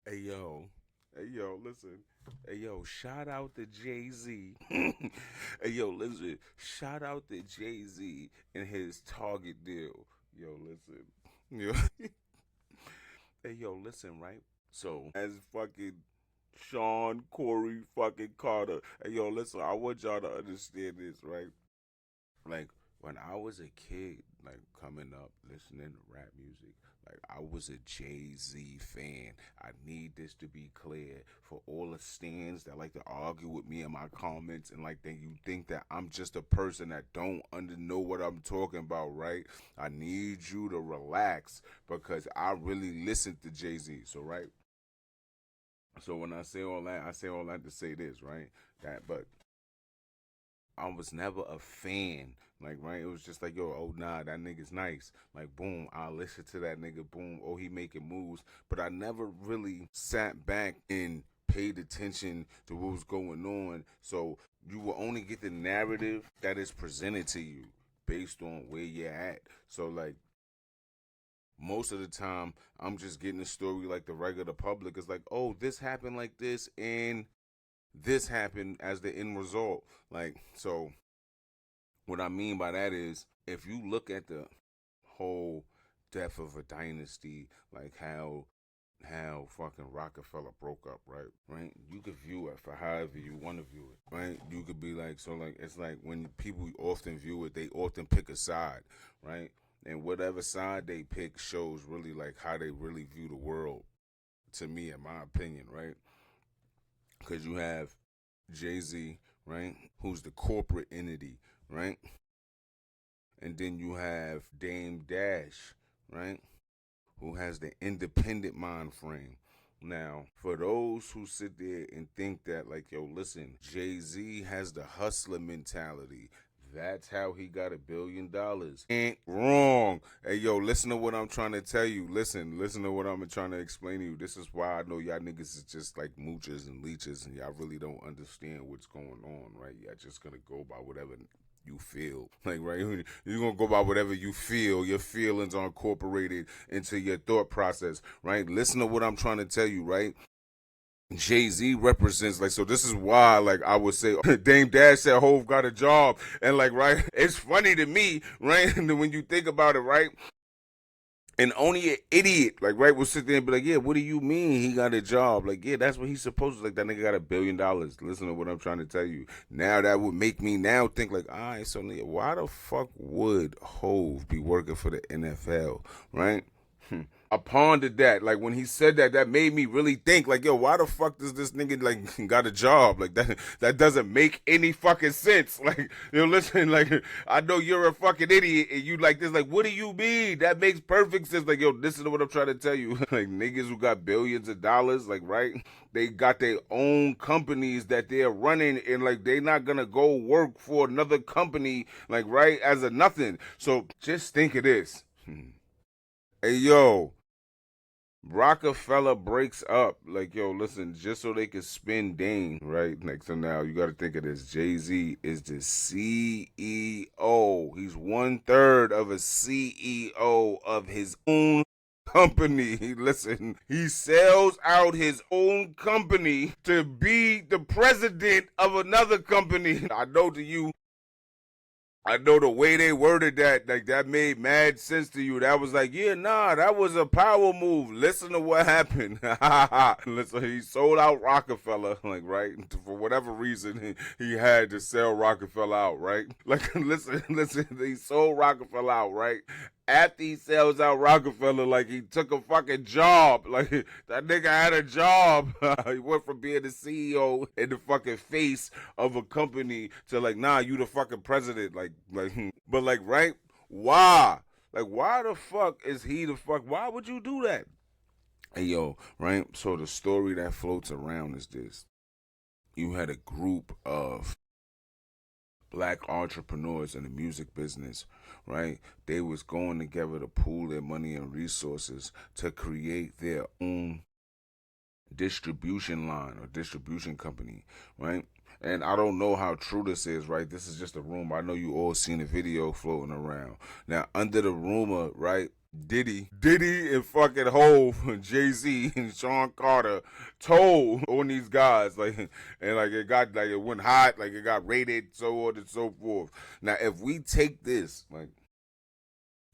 Hey yo, hey yo, listen. Hey yo, shout out to Jay Z. Hey yo, listen. Shout out to Jay Z and his Target deal. Yo, listen. Yo, hey yo, listen, right? So as fucking Sean Corey fucking Carter. Hey yo, listen. I want y'all to understand this, right? Like when I was a kid, like coming up listening to rap music, like I was a Jay-Z fan. I need this to be clear for all the stands that like to argue with me in my comments and like that you think that I'm just a person that don't know what I'm talking about, right? I need you to relax because I really listen to Jay-Z. So right. So when I say all that, I say all that to say this, right? That but I was never a fan. Like, right? It was just like, yo, oh nah, that nigga's nice. Like, boom, I'll listen to that nigga, boom, oh, he making moves. But I never really sat back and paid attention to what was going on. So you will only get the narrative that is presented to you based on where you're at. So like most of the time I'm just getting a story like the regular public is like, oh, this happened like this and this happened as the end result. Like, so what I mean by that is if you look at the whole death of a dynasty, like how fucking Rockefeller broke up, right? Right? You could view it for however you want to view it, right? You could be like, so like it's like when people often view it, they often pick a side, right? And whatever side they pick shows really like how they really view the world. To me, in my opinion, right? Because you have Jay Z, right? Who's the corporate entity, right? And then you have Dame Dash, right? Who has the independent mind frame. Now, for those who sit there and think that, like, yo, listen, Jay Z has the hustler mentality. That's how he got $1 billion. Ain't wrong. Hey, yo, listen to what I'm trying to tell you. Listen to what I'm trying to explain to you. This is why I know y'all niggas is just like moochers and leeches, and y'all really don't understand what's going on, right? Y'all just gonna go by whatever you feel. Like, right? You're gonna go by whatever you feel. Your feelings are incorporated into your thought process, right? Listen to what I'm trying to tell you, right? Jay Z represents like so. This is why, like I would say, Dame Dash said Hove got a job, and like right, it's funny to me, right? When you think about it, right? And only an idiot, like, right, will sit there and be like, yeah, what do you mean he got a job? Like, yeah, that's what he's supposed to. Like, that nigga got $1 billion. Listen to what I'm trying to tell you. Now that would make me now think, like, all right, so nigga, why the fuck would Hove be working for the NFL, right? I pondered that. Like when he said that, that made me really think. Like, yo, why the fuck does this nigga like got a job? Like that. That doesn't make any fucking sense. Like, yo, listen. Like, I know you're a fucking idiot, and you like this. Like, what do you mean? That makes perfect sense. Like, yo, listen to what I'm trying to tell you. Like niggas who got billions of dollars, like right, they got their own companies that they're running, and like they're not gonna go work for another company, like right, as a nothing. So just think of this. Hey yo, Rockefeller breaks up. Like, yo, listen, just so they can spend Dame, right? Like, so now you got to think of this. Jay Z is the CEO. He's one third of a CEO of his own company. Listen, he sells out his own company to be the president of another company. I know to you, I know the way they worded that, like that made mad sense to you. That was like, yeah, nah, that was a power move. Listen to what happened. Listen, he sold out Rockefeller, like, right? For whatever reason, he had to sell Rockefeller out, right? Like, listen, he sold Rockefeller out, right? After he sells out Rockefeller, like he took a fucking job. Like that nigga had a job. He went from being the CEO and the fucking face of a company to like, nah, you the fucking president. Like, but like, right? Why? Like, why the fuck is he the fuck? Why would you do that? Hey, yo, right? So the story that floats around is this: you had a group of black entrepreneurs in the music business, right? They was going together to pool their money and resources to create their own distribution line or distribution company, right? And I don't know how true this is, right? This is just a rumor. I know you all seen a video floating around. Now, under the rumor, right? Diddy and fucking Hove and Jay-Z and Sean Carter told on these guys, like, and like it went hot, like it got rated, so on and so forth. Now, if we take this like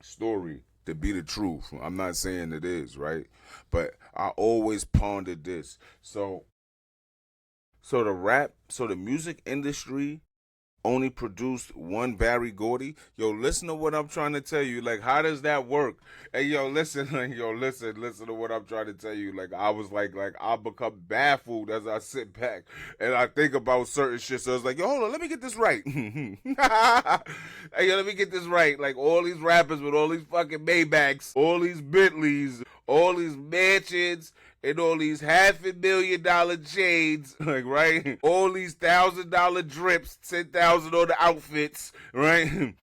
story to be the truth, I'm not saying it is, right? But I always pondered this. So the music industry only produced one Barry Gordy. Yo, listen to what I'm trying to tell you. Like, how does that work? Hey, yo, listen, like, listen to what I'm trying to tell you. Like, I was like I become baffled as I sit back and I think about certain shit. So it's like, yo, hold on, let me get this right. Hey, yo, let me get this right. Like, all these rappers with all these fucking Maybachs, all these Bentleys, all these mansions, and all these $500,000 chains, like, right? All these $1,000 drips, 10,000 on the outfits, right?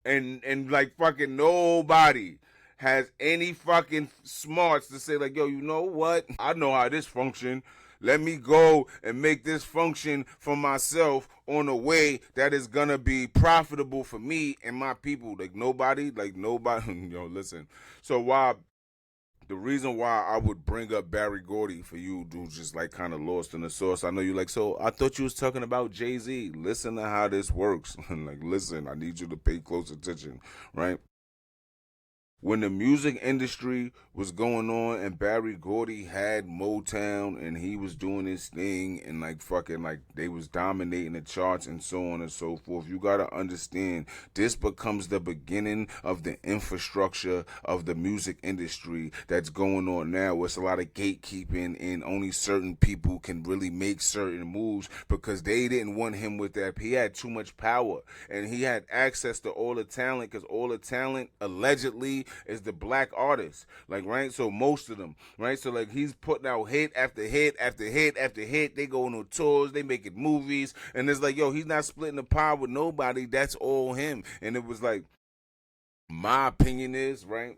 And like fucking nobody has any fucking smarts to say like, yo, you know what? I know how this function. Let me go and make this function for myself on a way that is gonna be profitable for me and my people. Like nobody. Yo, listen. So why? The reason why I would bring up Barry Gordy for you dudes just like kind of lost in the sauce. I know you like, so I thought you was talking about Jay-Z. Listen to how this works. Like, listen, I need you to pay close attention, right? When the music industry was going on and Barry Gordy had Motown and he was doing his thing and like fucking like they was dominating the charts and so on and so forth, you gotta understand this becomes the beginning of the infrastructure of the music industry that's going on now. It's a lot of gatekeeping and only certain people can really make certain moves because they didn't want him with that. He had too much power and he had access to all the talent because all the talent allegedly is the black artists, like, right? So most of them, right? So like he's putting out hit after hit after hit after hit. They going on tours, they making movies, and it's like, yo, he's not splitting the pie with nobody. That's all him. And it was like, my opinion is, right?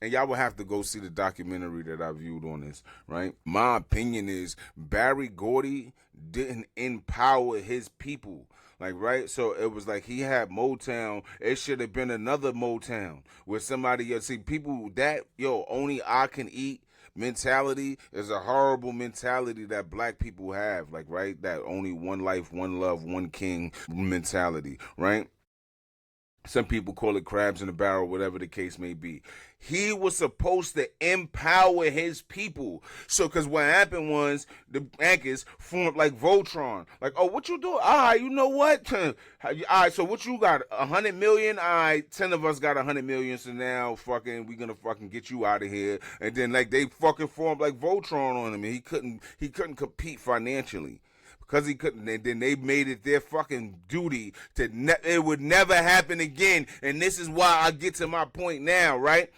And y'all will have to go see the documentary that I viewed on this, right? My opinion is Barry Gordy didn't empower his people. Like, right? So it was like he had Motown. It should have been another Motown with somebody else. See, people that, yo, only I can eat mentality is a horrible mentality that black people have. Like, right? That only one life, one love, one king mentality, right? Some people call it crabs in a barrel, whatever the case may be. He was supposed to empower his people. So, because what happened was the Yankees formed like Voltron. Like, oh, what you doing? All right, you know what? All right, so what you got? 100 million? All right, 10 of us got 100 million. So now, fucking, we gonna fucking get you out of here. And then, like, they fucking formed like Voltron on him, and he couldn't compete financially. Because he couldn't, and then they made it their fucking duty to it would never happen again. And this is why I get to my point now, right?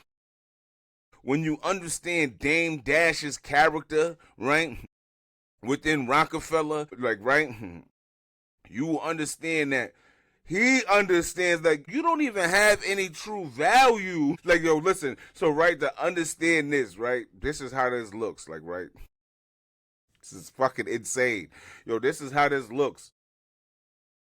When you understand Dame Dash's character, right, within Rockefeller, like, right, you will understand that he understands like you don't even have any true value. Like, yo, listen, so right, to understand this, right, this is how this looks, like, right. This is fucking insane. Yo, this is how this looks.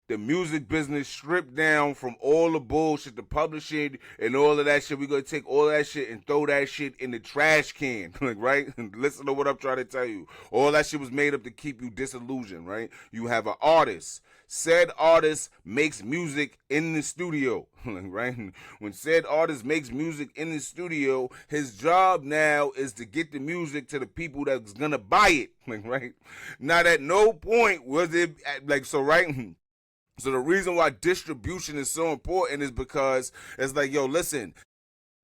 The music business stripped down from all the bullshit, the publishing and all of that shit. We're going to take all that shit and throw that shit in the trash can, like, right? Listen to what I'm trying to tell you. All that shit was made up to keep you disillusioned, right? You have an artist. Said artist makes music in the studio, right? When said artist makes music in the studio, his job now is to get the music to the people that's gonna buy it, like, right? Not at no point was it like, so, right? So the reason why distribution is so important is because it's like, yo, listen,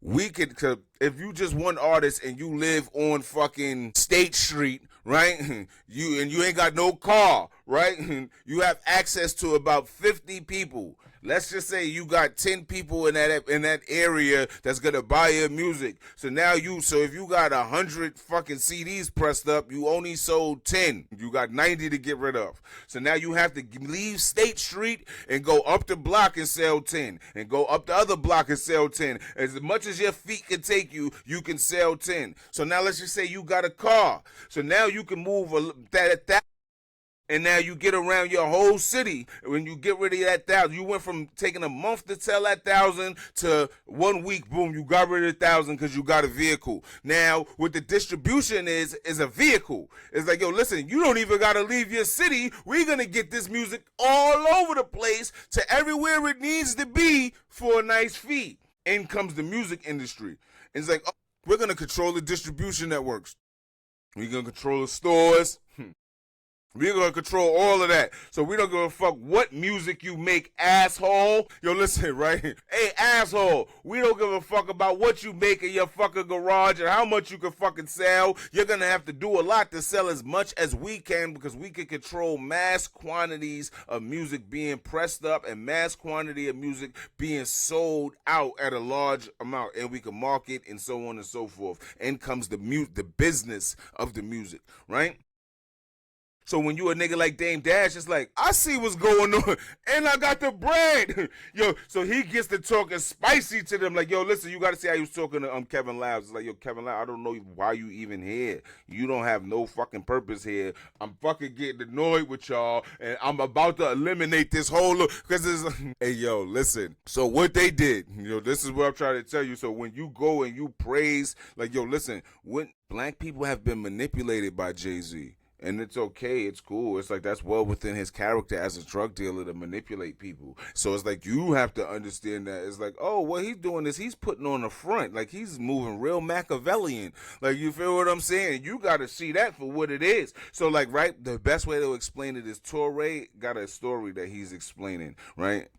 we could, if you just one artist and you live on fucking State Street, right? You ain't got no car, right? You have access to about 50 people. Let's just say you got 10 people in that area that's gonna buy your music. So now so if you got 100 fucking CDs pressed up, you only sold 10. You got 90 to get rid of. So now you have to leave State Street and go up the block and sell 10, and go up the other block and sell 10. As much as your feet can take you, you can sell 10. So now let's just say you got a car. So now you can move that And now you get around your whole city. When you get rid of that 1,000, you went from taking a month to sell that 1,000 to 1 week, boom, you got rid of 1,000 because you got a vehicle. Now, what the distribution is a vehicle. It's like, yo, listen, you don't even got to leave your city. We're going to get this music all over the place to everywhere it needs to be for a nice fee. In comes the music industry. And it's like, oh, we're going to control the distribution networks. We're going to control the stores. We're going to control all of that. So we don't give a fuck what music you make, asshole. Yo, listen, right? Hey, asshole, we don't give a fuck about what you make in your fucking garage and how much you can fucking sell. You're going to have to do a lot to sell as much as we can because we can control mass quantities of music being pressed up and mass quantity of music being sold out at a large amount. And we can market and so on and so forth. And comes the business of the music, right? So when you a nigga like Dame Dash, it's like, I see what's going on, and I got the bread. Yo, so he gets to talking spicy to them, like, yo, listen, you got to see how he was talking to Kevin Loud. It's like, yo, Kevin Loud, I don't know why you even here. You don't have no fucking purpose here. I'm fucking getting annoyed with y'all, and I'm about to eliminate this whole look, because it's like, hey, yo, listen. So what they did, this is what I'm trying to tell you. So when you go and you praise, like, yo, listen, when black people have been manipulated by Jay-Z, and it's okay, it's cool. It's like that's well within his character as a drug dealer to manipulate people. So it's like you have to understand that it's like, oh, what he's doing is he's putting on the front. Like he's moving real Machiavellian. Like you feel what I'm saying? You got to see that for what it is. So like, right, the best way to explain it is Torre got a story that he's explaining, right?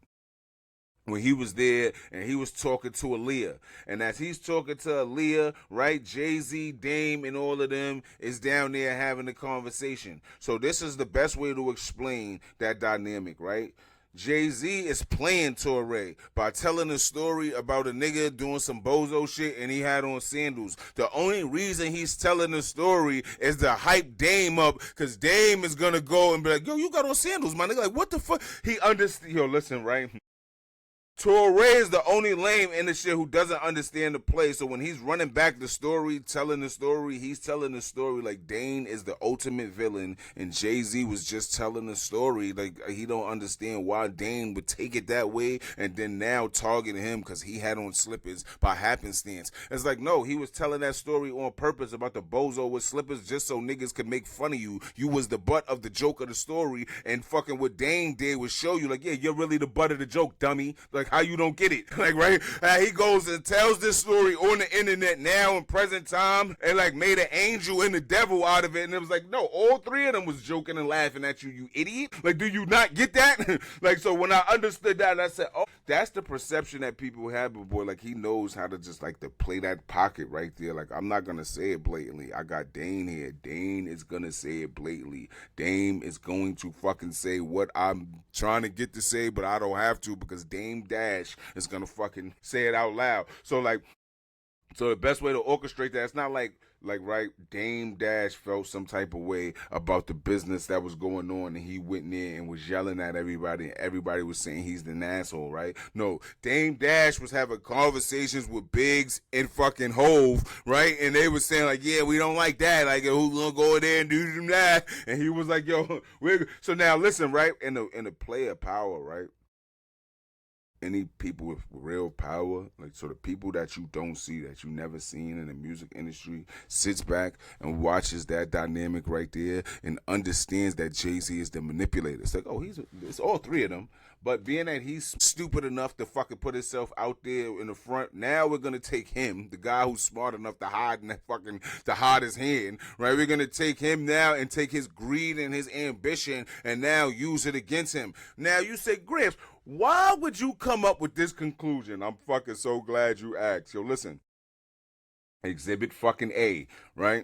When he was there and he was talking to Aaliyah. And as he's talking to Aaliyah, right, Jay-Z, Dame, and all of them is down there having a conversation. So this is the best way to explain that dynamic, right? Jay-Z is playing Torre by telling a story about a nigga doing some bozo shit and he had on sandals. The only reason he's telling the story is to hype Dame up because Dame is going to go and be like, yo, you got on sandals, my nigga. Like, what the fuck? He understands. Yo, listen, right? Torre is the only lame in the shit who doesn't understand the play. So when he's running back the story, telling the story, he's telling the story like Dane is the ultimate villain and Jay-Z was just telling the story. Like he don't understand why Dane would take it that way and then now target him because he had on slippers by happenstance. It's like, no, he was telling that story on purpose about the bozo with slippers just so niggas could make fun of you. You was the butt of the joke of the story, and fucking what Dane did was show you like, yeah, you're really the butt of the joke, dummy. Like, how you don't get it? Like, right? He goes and tells this story on the internet now in present time and like made an angel and the devil out of it. And it was like, no, all three of them was joking and laughing at you, you idiot. Like, do you not get that? Like, so when I understood that, I said, oh, that's the perception that people have, but boy, like he knows how to just like to play that pocket right there. Like, I'm not gonna say it blatantly. I got Dane here. Dane is gonna say it blatantly. Dame is going to fucking say what I'm trying to get to say, but I don't have to because Dame Dash is gonna fucking say it out loud. So like, so the best way to orchestrate that, it's not like right, Dame Dash felt some type of way about the business that was going on and he went in there and was yelling at everybody and everybody was saying he's an asshole, right? No, Dame Dash was having conversations with Biggs and fucking Hove, right? And they were saying like, yeah, we don't like that. Like, who's gonna go in there and do that? And he was like, yo, so now listen, right? In the play of power, right? Any people with real power, like so the people that you don't see, that you never seen in the music industry, sits back and watches that dynamic right there and understands that Jay-Z is the manipulator. It's like, oh, it's all three of them. But being that he's stupid enough to fucking put himself out there in the front, now we're gonna take him, the guy who's smart enough to hide in that fucking to hide his hand, right? We're gonna take him now and take his greed and his ambition and now use it against him. Now you say, Gramps, why would you come up with this conclusion? I'm fucking so glad you asked. Yo, listen. Exhibit fucking A, right?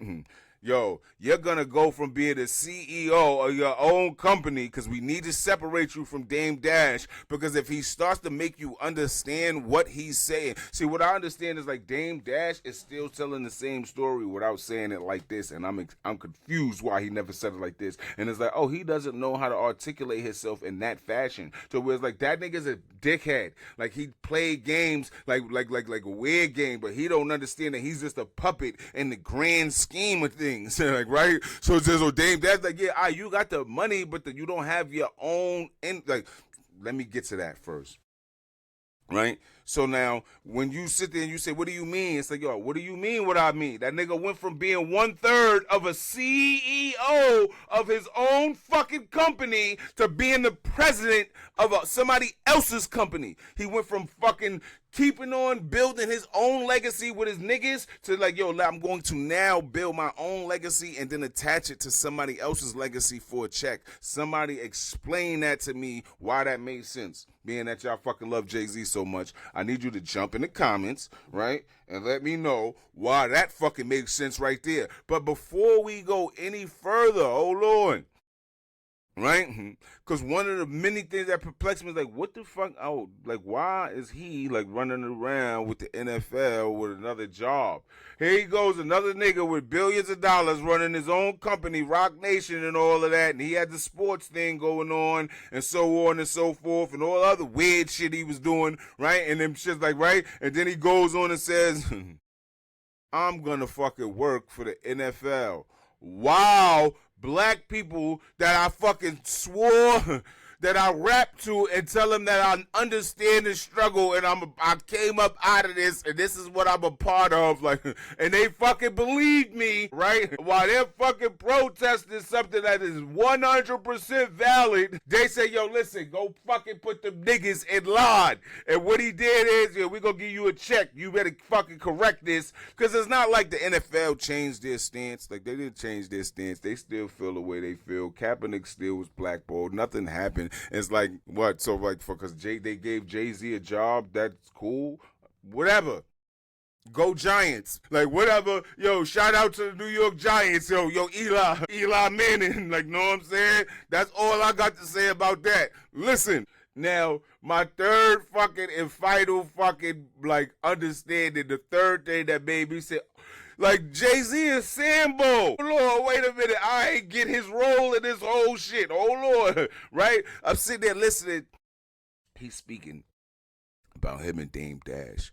Yo, you're gonna go from being the CEO of your own company because we need to separate you from Dame Dash, because if he starts to make you understand what he's saying, see, what I understand is like Dame Dash is still telling the same story without saying it like this, and I'm confused why he never said it like this, and it's like, oh, he doesn't know how to articulate himself in that fashion. So where it's like that nigga's a dickhead, like he played games like a weird game, but he don't understand that he's just a puppet in the grand scheme of things. things, like, right? So it says, oh, Dame, that's like, yeah, you got the money, but you don't have your own, like, let me get to that first. Right? So now, when you sit there and you say, what do you mean? It's like, yo, what do you mean what I mean? That nigga went from being 1/3 of a CEO of his own fucking company to being the president of somebody else's company. He went from fucking keeping on building his own legacy with his niggas to like, yo, I'm going to now build my own legacy and then attach it to somebody else's legacy for a check. Somebody explain that to me, why that made sense. Being that y'all fucking love Jay-Z so much, I need you to jump in the comments, right? And let me know why that fucking makes sense right there. But before we go any further, hold on. Right? Because one of the many things that perplex me is like, what the fuck? Oh, like, why is he like running around with the NFL with another job? Here he goes, another nigga with billions of dollars running his own company, Rock Nation and all of that. And he had the sports thing going on and so on and so forth and all other weird shit he was doing, right? And them shit's like, right? And then he goes on and says, I'm going to fucking work for the NFL. Wow. Black people that I fucking swore that I rap to and tell them that I understand the struggle and I came up out of this and this is what I'm a part of, like, and they fucking believe me, right? While they're fucking protesting something that is 100% valid, they say, yo, listen, go fucking put them niggas in line. And what he did is, yo, we gonna give you a check. You better fucking correct this, because it's not like the NFL changed their stance. Like, they didn't change their stance. They still feel the way they feel. Kaepernick still was blackballed. Nothing happened. It's like, what? So, like, because they gave Jay-Z a job, that's cool? Whatever. Go Giants. Like, whatever. Yo, shout out to the New York Giants. Yo, Eli Manning. Like, know what I'm saying? That's all I got to say about that. Listen. Now, my third fucking and final fucking, like, understanding, the third thing that made me say, like, Jay-Z is Sambo. Oh, Lord, wait a minute. I ain't get his role in this whole shit. Oh, Lord. Right? I'm sitting there listening. He's speaking about him and Dame Dash.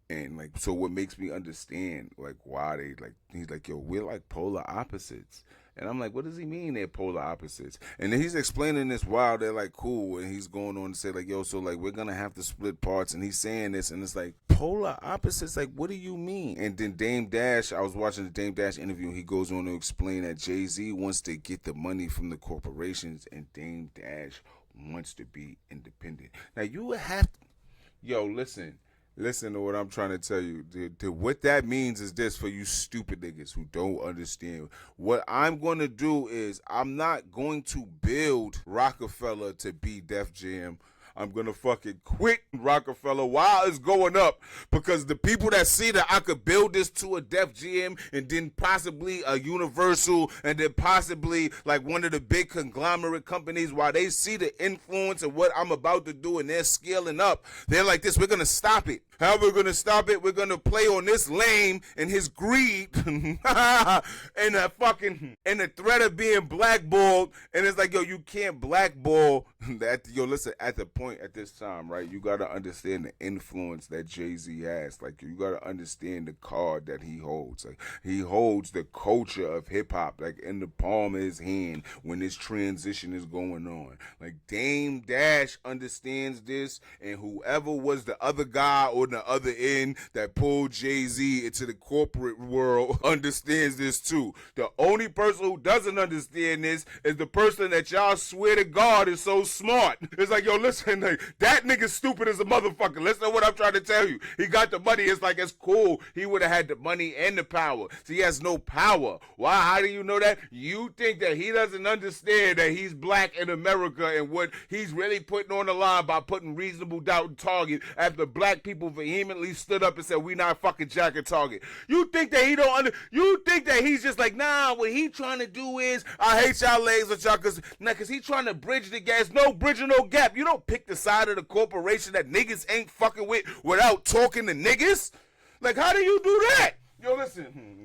And, like, so what makes me understand, like, why they, like, he's like, yo, we're like polar opposites. And I'm like, what does he mean they're polar opposites? And then he's explaining this while they're like cool, and he's going on to say like, yo, so like we're gonna have to split parts, and he's saying this, and it's like polar opposites, like what do you mean? And then Dame Dash, I was watching the Dame Dash interview, and he goes on to explain that Jay-Z wants to get the money from the corporations, and Dame Dash wants to be independent. Now you would have to, yo, listen to what I'm trying to tell you. What that means is this for you stupid niggas who don't understand. What I'm going to do is I'm not going to build Rockefeller to be Def Jam. I'm going to fucking quit Rockefeller while it's going up, because the people that see that I could build this to a Def Jam and then possibly a Universal and then possibly like one of the big conglomerate companies, while they see the influence of what I'm about to do and they're scaling up, they're like this, we're going to stop it. How we're going to stop it? We're going to play on this lame and his greed and the threat of being blackballed. And it's like, yo, you can't blackball that. Yo, listen, at the point at this time, right, you got to understand the influence that Jay-Z has. Like, you got to understand the card that he holds. Like, he holds the culture of hip-hop, like, in the palm of his hand when this transition is going on. Like, Dame Dash understands this, and whoever was the other guy or the other end that pulled Jay-Z into the corporate world understands this too. The only person who doesn't understand this is the person that y'all swear to God is so smart. It's like, yo, listen, like, that nigga's stupid as a motherfucker. Listen to what I'm trying to tell you. He got the money. It's like, it's cool. He would have had the money and the power. So he has no power. Why? How do you know that? You think that he doesn't understand that he's black in America and what he's really putting on the line by putting reasonable doubt in Target after black people vehemently stood up and said, we not fucking jacking Target. You think that he don't you think that he's just like, nah, what he trying to do is, I hate y'all legs with y'all, cause he trying to bridge the gap. No bridge or no gap. You don't pick the side of the corporation that niggas ain't fucking with without talking to niggas. Like, how do you do that? Yo, listen.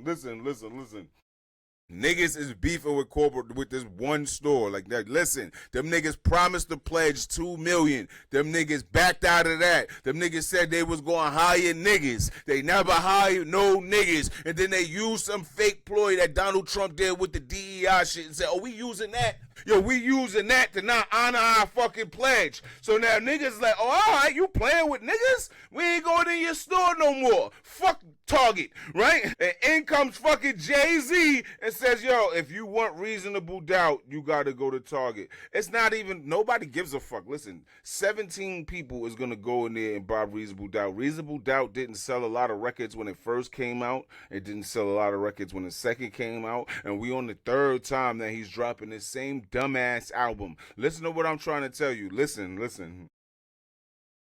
Niggas is beefing with corporate with this one store. Like that. Listen, them niggas promised to pledge 2 million. Them niggas backed out of that. Them niggas said they was gonna hire niggas. They never hired no niggas. And then they used some fake ploy that Donald Trump did with the DEI shit and said, "Oh, we using that." Yo, we using that to not honor our fucking pledge. So now niggas like, oh, all right, you playing with niggas? We ain't going in your store no more. Fuck Target, right? And in comes fucking Jay-Z and says, yo, if you want reasonable doubt, you gotta go to Target. It's not even, nobody gives a fuck. Listen, 17 people is gonna go in there and buy Reasonable Doubt. Reasonable Doubt didn't sell a lot of records when it first came out. It didn't sell a lot of records when the second came out. And we on the third time that he's dropping this same dumbass album. Listen to what I'm trying to tell you. Listen.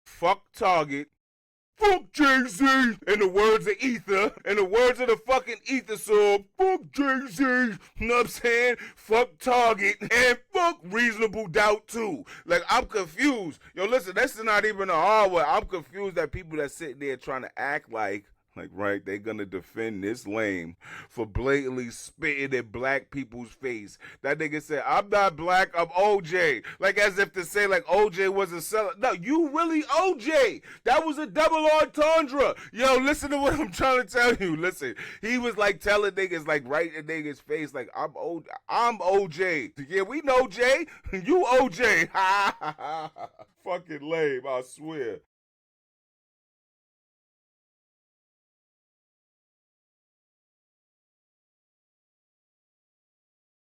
Fuck Target. Fuck Jay-Z. In the words of Ether. In the words of the fucking Ether song. Fuck Jay-Z. You know what I'm saying? Fuck Target. And fuck Reasonable Doubt too. Like, I'm confused. Yo, listen, that's not even a hard one. I'm confused that people that sitting there trying to act like, right, they gonna defend this lame for blatantly spitting in black people's face. That nigga said, I'm not black, I'm OJ. Like, as if to say, like, OJ was a seller. No, you really OJ. That was a double entendre. Yo, listen to what I'm trying to tell you. Listen, he was, like, telling niggas, like, right in niggas' face, like, I'm OJ. Yeah, we know Jay. You OJ. Fucking lame, I swear.